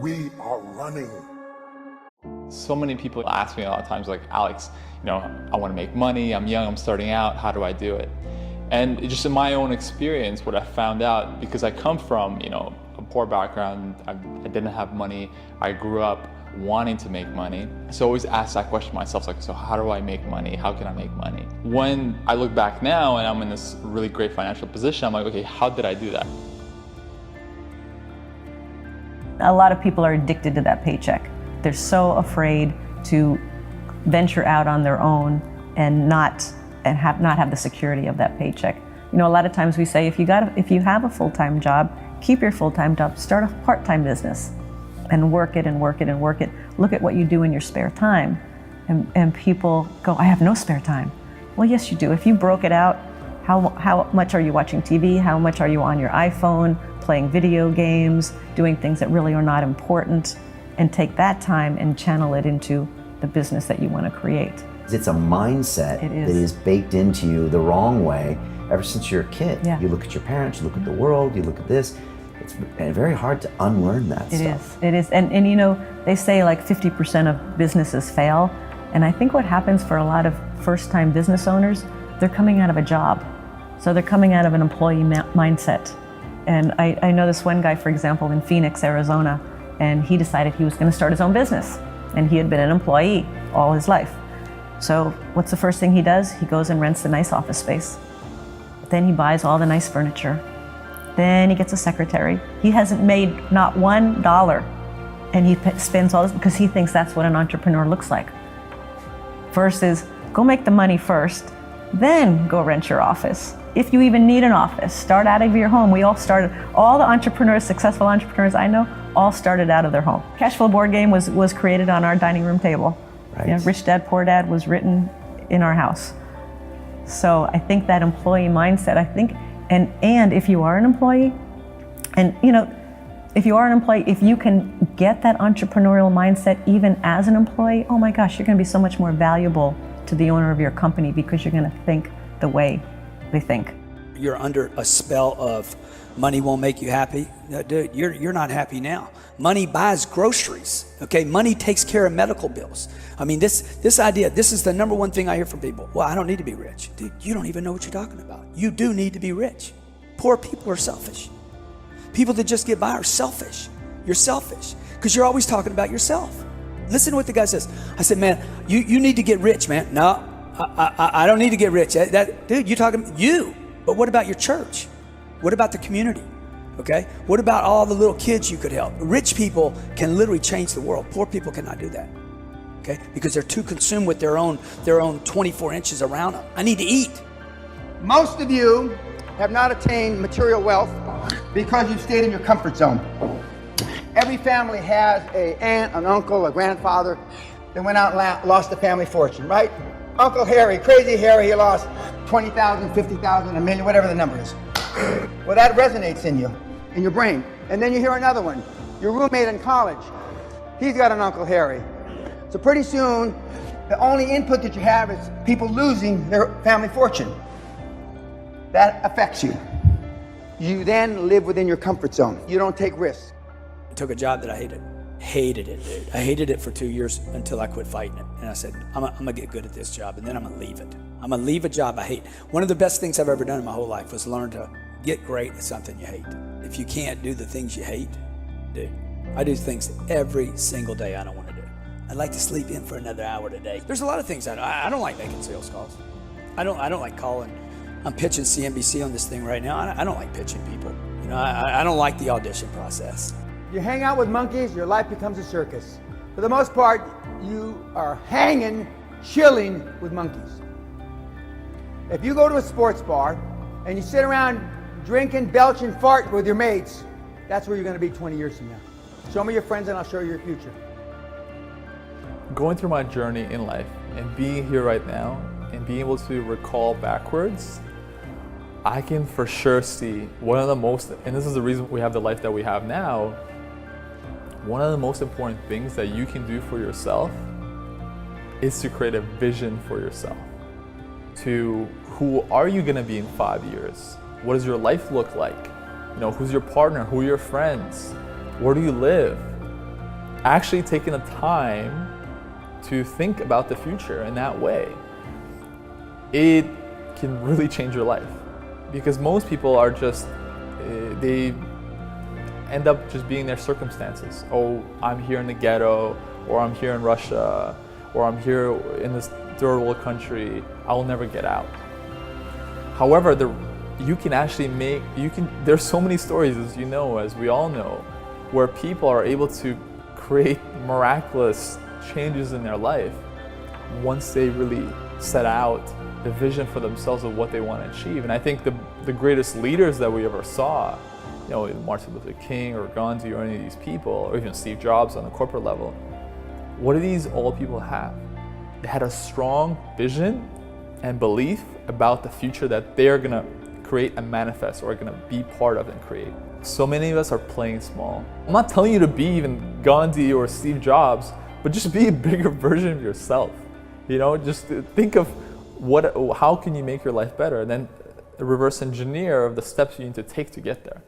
we are running. So many people ask me a lot of times, like, Alex, I want to make money, I'm young, I'm starting out, how do I do it? And just in my own experience, what I found out, because I come from, a poor background, I didn't have money, I grew up wanting to make money. So I always ask that question myself, like, so how do I make money? How can I make money? When I look back now and I'm in this really great financial position, I'm like, okay, how did I do that? A lot of people are addicted to that paycheck. They're so afraid to venture out on their own and not have the security of that paycheck. A lot of times we say, if you have a full-time job, keep your full-time job, start a part-time business and work it and work it and work it. Look at what you do in your spare time. And people go, I have no spare time. Well, yes, you do. If you broke it out, how much are you watching TV? How much are you on your iPhone, playing video games, doing things that really are not important? And take that time and channel it into the business that you want to create. It's a mindset that is baked into you the wrong way ever since you're a kid. Yeah. You look at your parents, you look at the world, you look at this. It's very hard to unlearn that stuff. It is. And they say like 50% of businesses fail. And I think what happens for a lot of first-time business owners, they're coming out of a job. So they're coming out of an employee mindset. And I know this one guy, for example, in Phoenix, Arizona, and he decided he was going to start his own business. And he had been an employee all his life. So what's the first thing he does? He goes and rents a nice office space. Then he buys all the nice furniture. Then he gets a secretary. He hasn't made not $1, and he spends all this because he thinks that's what an entrepreneur looks like. Versus, go make the money first, then go rent your office. If you even need an office, start out of your home. We all started, all the entrepreneurs, successful entrepreneurs I know, all started out of their home. Cashflow board game was created on our dining room table. Right. Rich Dad, Poor Dad was written in our house. So I think that employee mindset, and if you are an employee, if you are an employee, if you can get that entrepreneurial mindset even as an employee, oh my gosh, you're going to be so much more valuable to the owner of your company because you're going to think the way they think. You're under a spell of money won't make you happy. No, dude, you're not happy now. Money buys groceries, okay? Money takes care of medical bills. I mean, this idea, this is the number one thing I hear from people. Well, I don't need to be rich. Dude, you don't even know what you're talking about. You do need to be rich. Poor people are selfish. People that just get by are selfish. You're selfish because you're always talking about yourself. Listen to what the guy says. I said, man, you need to get rich, man. No, I don't need to get rich. Dude, you're talking you. But what about your church? What about the community? Okay? What about all the little kids you could help? Rich people can literally change the world. Poor people cannot do that. Okay? Because they're too consumed with their own 24 inches around them. I need to eat. Most of you have not attained material wealth because you've stayed in your comfort zone. Every family has an aunt, an uncle, a grandfather that went out and lost a family fortune, right? Uncle Harry, crazy Harry, he lost 20,000, 50,000, a million, whatever the number is. Well, that resonates in you, in your brain. And then you hear another one. Your roommate in college, he's got an Uncle Harry. So pretty soon, the only input that you have is people losing their family fortune. That affects you. You then live within your comfort zone. You don't take risks. I took a job that I hated. Hated it, dude. I hated it for 2 years until I quit fighting it. And I said, I'm gonna get good at this job, and then I'm gonna leave it. I'm gonna leave a job I hate. One of the best things I've ever done in my whole life was learn to get great at something you hate. If you can't do the things you hate, dude, I do things every single day I don't want to do. I'd like to sleep in for another hour today. There's a lot of things I don't like making sales calls. I don't like calling. I'm pitching CNBC on this thing right now. I don't like pitching people. I don't like the audition process. You hang out with monkeys, your life becomes a circus. For the most part, you are hanging, chilling with monkeys. If you go to a sports bar and you sit around drinking, belching, farting with your mates, that's where you're going to be 20 years from now. Show me your friends and I'll show you your future. Going through my journey in life and being here right now and being able to recall backwards, I can for sure see one of the most, and this is the reason we have the life that we have now, one of the most important things that you can do for yourself is to create a vision for yourself. To who are you gonna be in 5 years? What does your life look like? Who's your partner? Who are your friends? Where do you live? actually taking the time to think about the future in that way, it can really change your life. Because most people are just, they end up just being their circumstances. Oh, I'm here in the ghetto, or I'm here in Russia, or I'm here in this third world country, I'll never get out. However, there's so many stories, as you know, as we all know, where people are able to create miraculous changes in their life once they really set out the vision for themselves of what they want to achieve. And I think the greatest leaders that we ever saw, you know, Martin Luther King or Gandhi or any of these people, or even Steve Jobs on the corporate level, what do these old people have? They had a strong vision and belief about the future that they're gonna create and manifest, or are gonna be part of and create. So many of us are playing small. I'm not telling you to be even Gandhi or Steve Jobs, but just be a bigger version of yourself. You know, just think of how can you make your life better, and then reverse engineer of the steps you need to take to get there.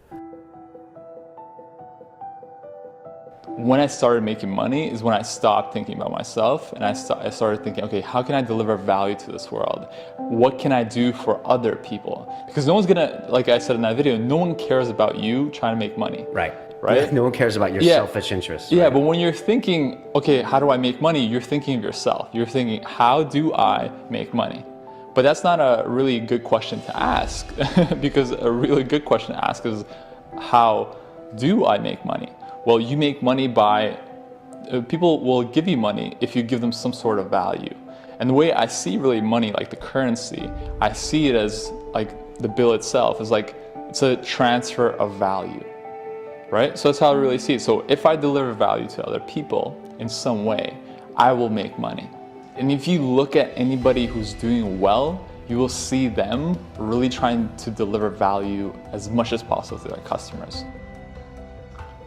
When I started making money is when I stopped thinking about myself, and I started thinking, okay, how can I deliver value to this world? What can I do for other people? Because no one's gonna, like I said in that video, no one cares about you trying to make money. Right. Right? No one cares about your selfish interests. Yeah, right? but when you're thinking, okay, how do I make money? You're thinking of yourself. You're thinking, how do I make money? But that's not a really good question to ask, because a really good question to ask is, how do I make money? Well, you make money by, people will give you money if you give them some sort of value. And the way I see really money, like the currency, I see it as like the bill itself, is like, it's a transfer of value, right? So that's how I really see it. So if I deliver value to other people in some way, I will make money. And if you look at anybody who's doing well, you will see them really trying to deliver value as much as possible to their customers.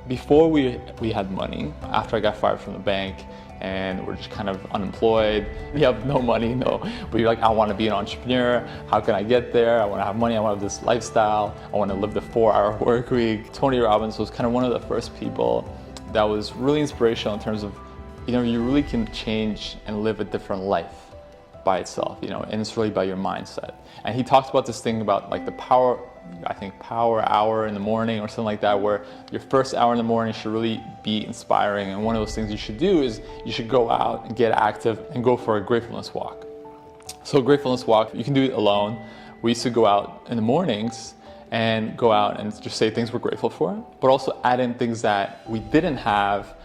Before we had money, after I got fired from the bank and we're just kind of unemployed, you have no money, but you're like, I want to be an entrepreneur. How can I get there? I want to have money. I want to have this lifestyle. I want to live the 4-hour work week. Tony Robbins was kind of one of the first people that was really inspirational in terms of, you know, you really can change and live a different life by itself, you know, and it's really by your mindset. And he talks about this thing about like the power hour in the morning or something like that, where your first hour in the morning should really be inspiring. And one of those things you should do is you should go out and get active and go for a gratefulness walk. So a gratefulness walk, you can do it alone. We used to go out in the mornings and go out and just say things we're grateful for, but also add in things that we didn't have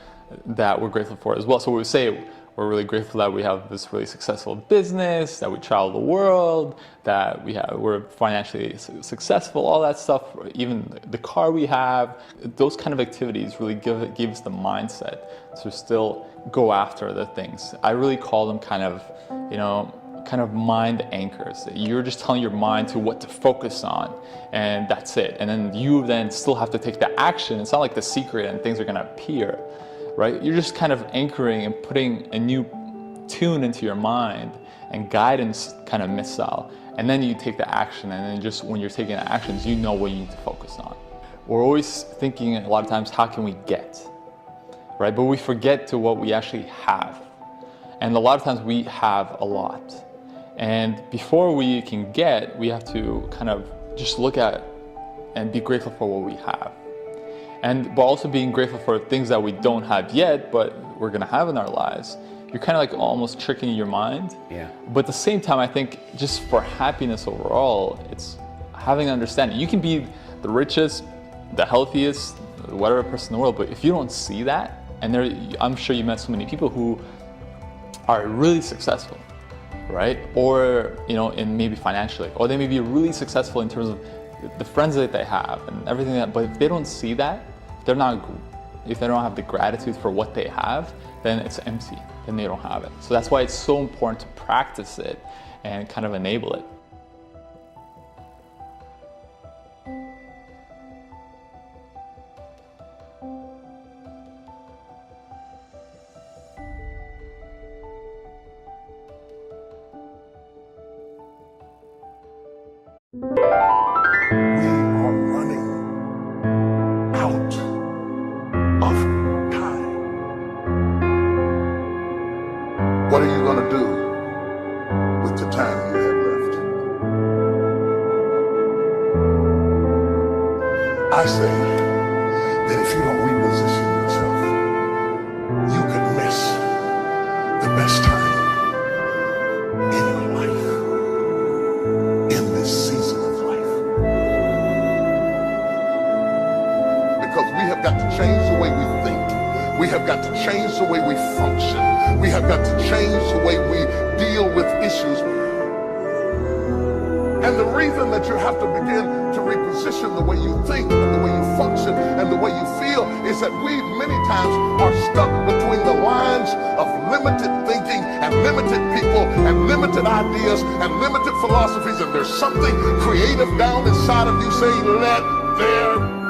that we're grateful for as well. So we would say, we're really grateful that we have this really successful business, that we travel the world, that we're financially successful, all that stuff, even the car we have. Those kind of activities really give us the mindset to still go after the things. I really call them kind of mind anchors. You're just telling your mind to what to focus on, and that's it. And then you then still have to take the action. It's not like The Secret and things are gonna appear. Right? You're just kind of anchoring and putting a new tune into your mind and guidance kind of missile. And then you take the action, and then just when you're taking the actions, you know what you need to focus on. We're always thinking a lot of times, how can we get? Right? But we forget to what we actually have. And a lot of times we have a lot. And before we can get, we have to kind of just look at and be grateful for what we have. But also being grateful for things that we don't have yet, but we're gonna have in our lives. You're kind of like almost tricking your mind. Yeah. But at the same time, I think just for happiness overall, it's having an understanding. You can be the richest, the healthiest, whatever person in the world, but if you don't see that, and I'm sure you met so many people who are really successful, right? Or, you know, in maybe financially, or they may be really successful in terms of the friends that they have and everything but if they don't see that, if they don't have the gratitude for what they have, then it's empty, then they don't have it. So that's why it's so important to practice it and kind of enable it. What are you going to do with the time you have left? I say that if you don't reposition yourself, you could miss the best time in your life, in this season of life. Because we have got to change the way we think. We have got to change the way we function. We have got to change the way we deal with issues. And the reason that you have to begin to reposition the way you think and the way you function and the way you feel is that we many times are stuck between the lines of limited thinking and limited people and limited ideas and limited philosophies, and there's something creative down inside of you saying, let there